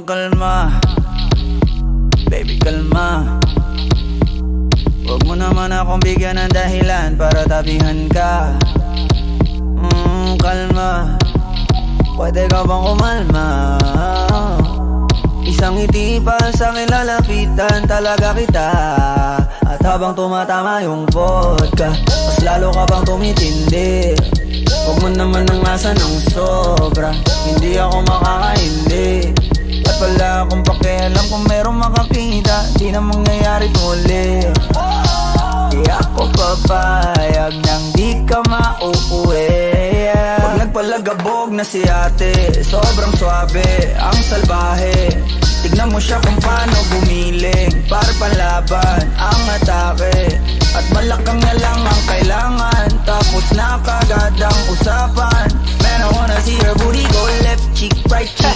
kalma, baby kalma. Huwag mo naman akong bigyan ng dahilan para tabihan ka. Kalma, pwede ka bang kumalma? Isang ngiti pa sa akin lalapitan talaga kita. At habang tumatama yung vodka, mas lalo ka bang tumitindi. Huwag mo naman ang asa ng sobra, hindi ako makakaindi. At wala akong pakialam kung merong makakita, di na mangyayari muli. Di ako papayag nang di ka mauuwi. Pag nagpalagabog na si ate, sobrang swabe, ang salbahe. Tignan mo siya kung paano gumiling, para panlaban ang atake. At malakang na lang ang kailangan, tapos na kagad ang usapan. Man, I wanna see her booty go left cheek, right cheek,